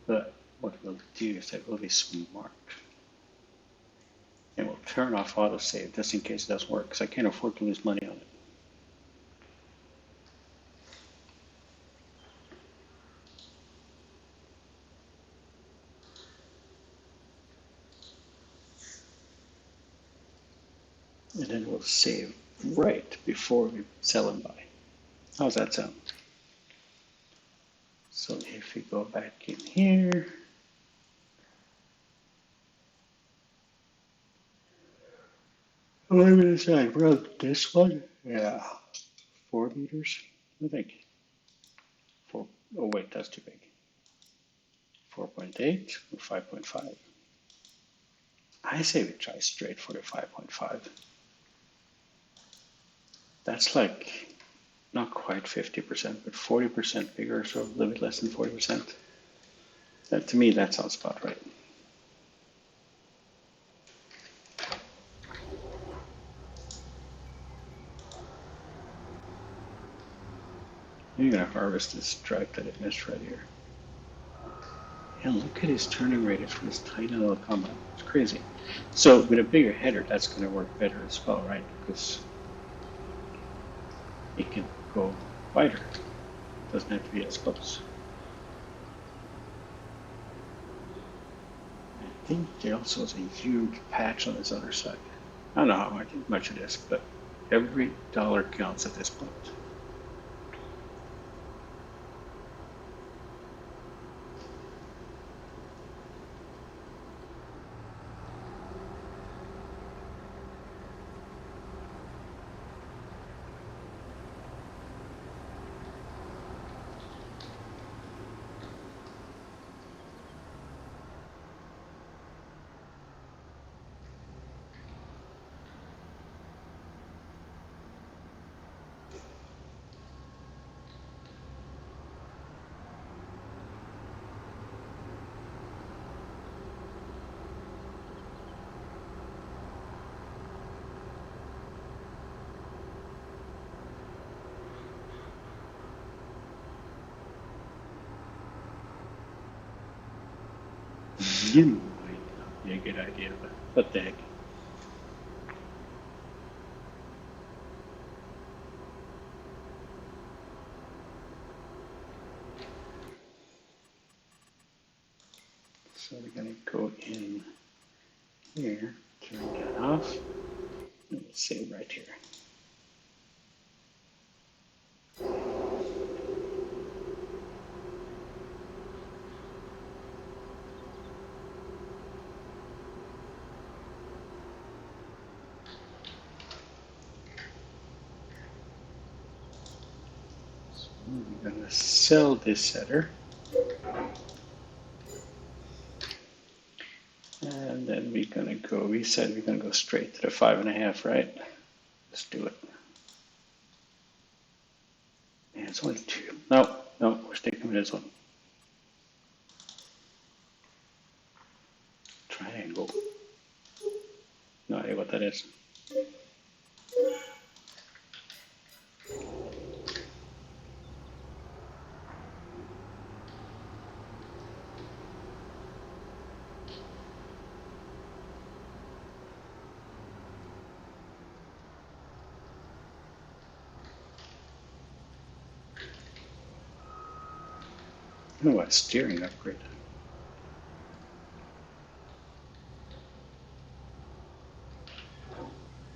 But what we'll do is that we'll be smart. And we'll turn off autosave just in case it doesn't work, because I can't afford to lose money on it. And then we'll save right before we sell and buy. How's that sound? So if we go back in here, what am I going to say? Well, this one? Yeah, 4 meters, I think. 4, oh wait, that's too big. 4.8 or 5.5. I say we try straight for the 5.5. That's like not quite 50%, but 40% bigger, so a little bit less than 40%. That, to me, that sounds about right. You're gonna harvest this stripe that it missed right here. And look at his turning radius for this tiny little combine. It's crazy. So with a bigger header, that's gonna work better as well, right? Because it can go wider. It doesn't have to be as close. I think there also is a huge patch on this other side. I don't know how much it is, but every dollar counts at this point. You might not be a good idea, but what the heck. So we're going to go in here, turn that off, and we'll save right here. So we're going to sell this header. we're gonna go, we said we're gonna go straight to the 5.5, right? Let's do it. And it's only 2. No, no, we're sticking with this one. Triangle. No idea what that is. I don't know what steering upgrade.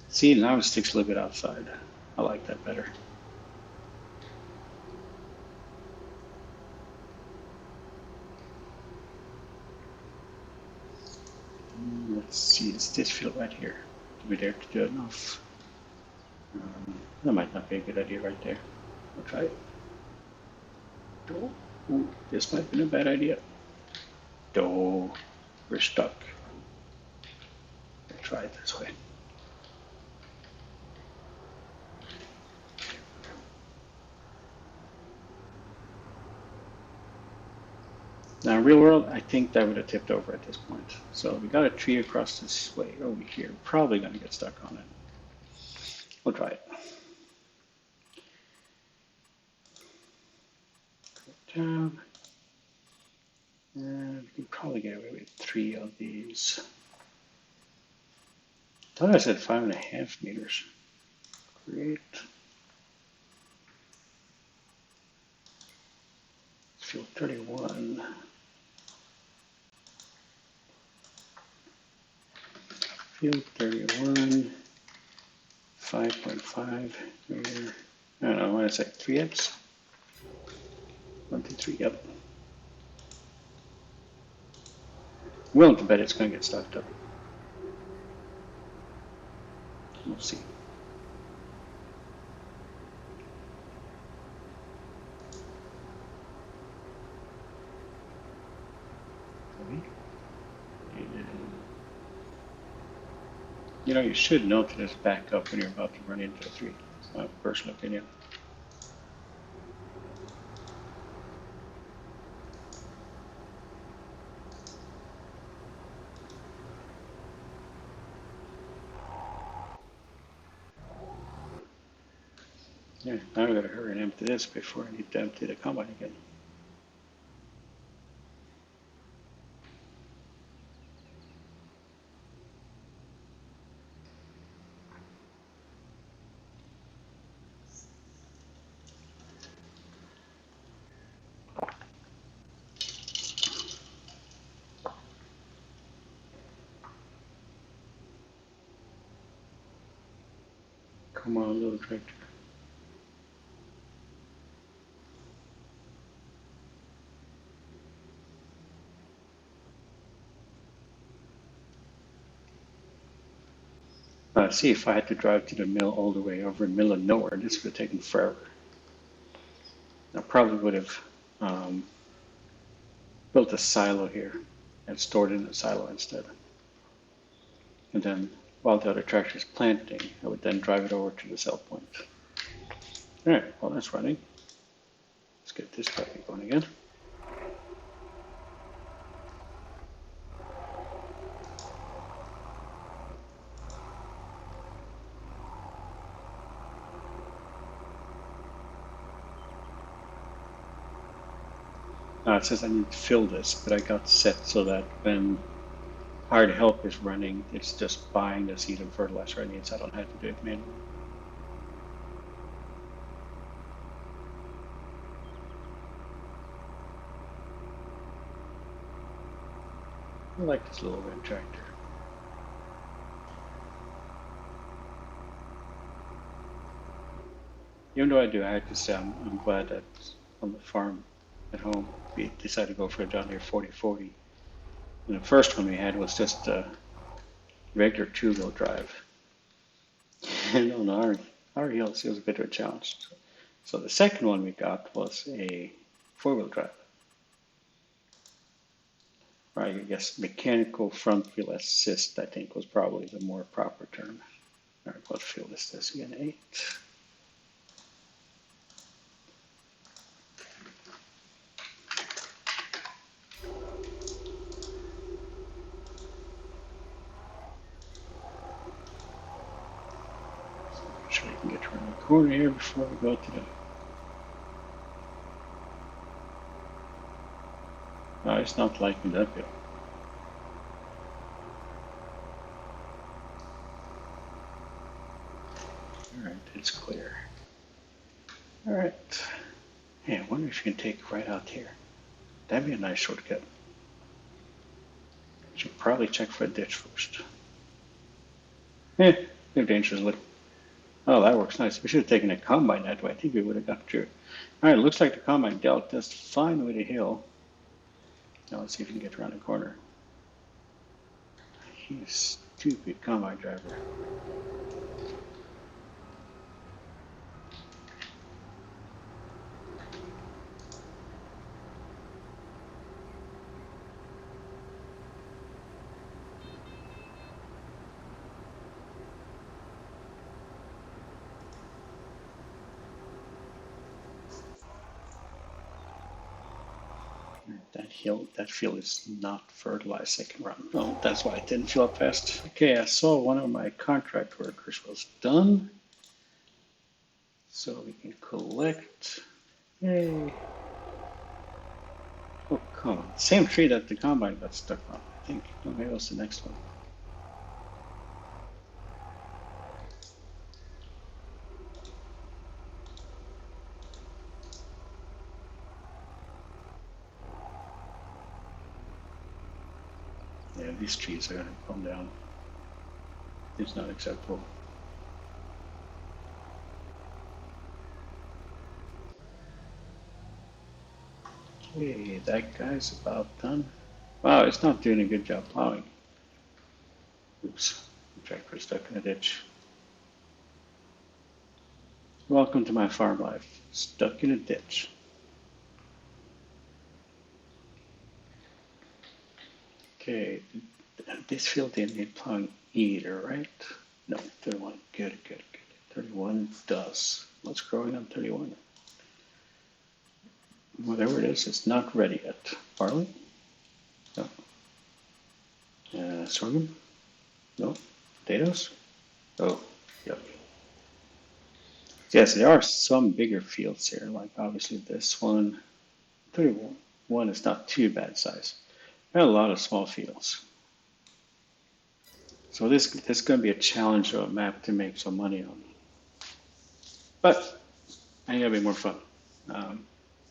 See, now it sticks a little bit outside. I like that better. Let's see, it's this field right here. Do we dare to do enough? That might not be a good idea right there. We'll try it. Oh, ooh, this might have been a bad idea. Oh, we're stuck. We'll try it this way. Now, in real world, I think that would have tipped over at this point. So we got a tree across this way over here. Probably going to get stuck on it. We'll try it. Go down. And we can probably get away with 3 of these. I thought I said 5.5 meters. Great. Field 31. Field 31. 5.5 meter. I don't know, what is that? 3x? 1, 2, 3, yep. Willing to bet it's going to get stocked up. We'll see. You know, you should note that it's back up when you're about to run into a 3. It's my personal opinion. Yeah, now we gotta hurry and empty this before I need to empty the combine again. Come on, little tractor. See, if I had to drive to the mill all the way over in the middle of nowhere, this would have taken forever. I probably would have built a silo here and stored in the silo instead. And then while the other tractor is planting, I would then drive it over to the sell point. All right, well, that's running. Let's get this puppy going again. It says I need to fill this, but I got set so that when hard help is running, it's just buying the seed and fertilizer I need, so I don't have to do it manually. I like this little red tractor. Even though I do, I have to say I'm glad that on the farm at home we decided to go for a John Deere 4040. And the first one we had was just a regular 2-wheel drive. And on our hills, it was a bit of a challenge. So the second one we got was a 4-wheel drive. I guess mechanical front wheel assist, I think, was probably the more proper term. All right, what field is this again? 8. Make sure we can get around the corner here before we go to the. Oh, it's not liking that bit. All right, it's clear. All right. Hey, I wonder if you can take it right out here. That'd be a nice shortcut. Should probably check for a ditch first. No dangerously. Oh, that works nice. We should have taken a combine that way. I think we would have got through. All right, looks like the combine dealt just fine with the hill. Now let's see if we can get around the corner. You stupid combine driver. That field is not fertilized second run. No, that's why it didn't fill up fast. Okay, I saw one of my contract workers was done. So we can collect. Yay. Oh, come on. Same tree that the combine got stuck on, I think. Oh, maybe that's the next one. Yeah, these trees are going to come down. It's not acceptable. Okay, that guy's about done. Wow, it's not doing a good job plowing. Oops, the tractor's stuck in a ditch. Welcome to my farm life. Stuck in a ditch. Okay, this field didn't need plowing either, right? No, 31. Good, good, good. 31 does. What's growing on 31? Whatever it is, it's not ready yet. Barley? No. Sorghum? No. Potatoes? Oh, yep. Yes, there are some bigger fields here, like obviously this one. 31 is not too bad size. There are a lot of small fields. So this is going to be a challenge of a map to make some money on. But I think it'll be more fun.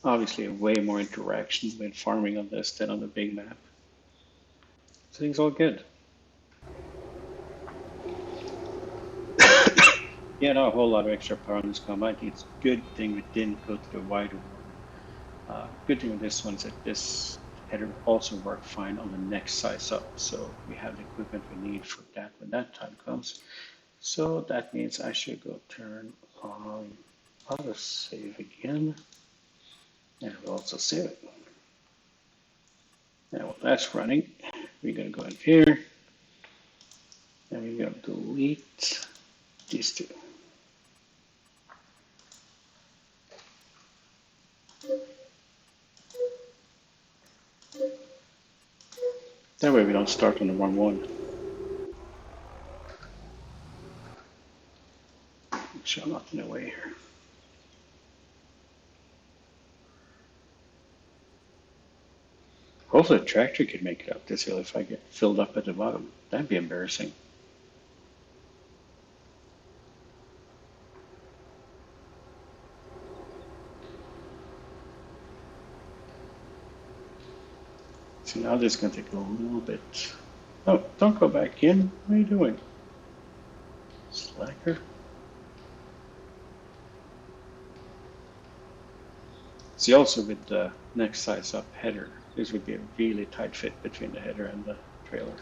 Obviously, way more interaction with farming on this than on the big map. So things all good. Yeah, not a whole lot of extra power on this combine. I think it's a good thing we didn't go to the wider one. Good thing with this one is that this header also worked fine on the next size up. So we have the equipment we need for that when that time comes. So that means I should go turn on auto save again. And we'll also save it. Now while that's running, we're going to go in here and we're going to delete these two. That way we don't start on the wrong one. Make sure I'm not in the way here. Hopefully the tractor can make it up this hill if I get filled up at the bottom. That'd be embarrassing. So now this is going to take a little bit. Oh, don't go back in. What are you doing? Slacker. See, also with the next size up header, this would be a really tight fit between the header and the trailer.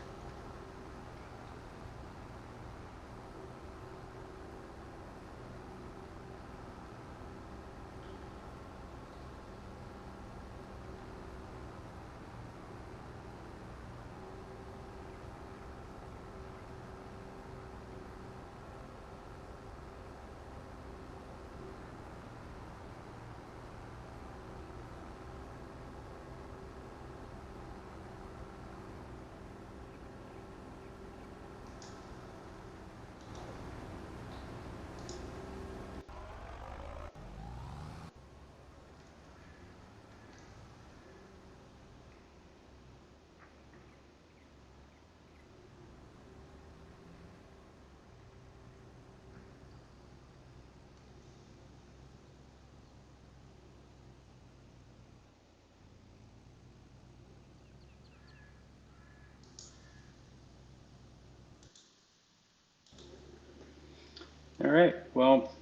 right, well,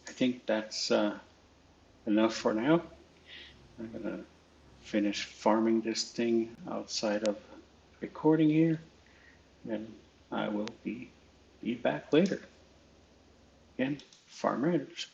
I think that's enough for now. I'm gonna finish farming this thing outside of recording here, and I will be back later. Again, Farm Raiders.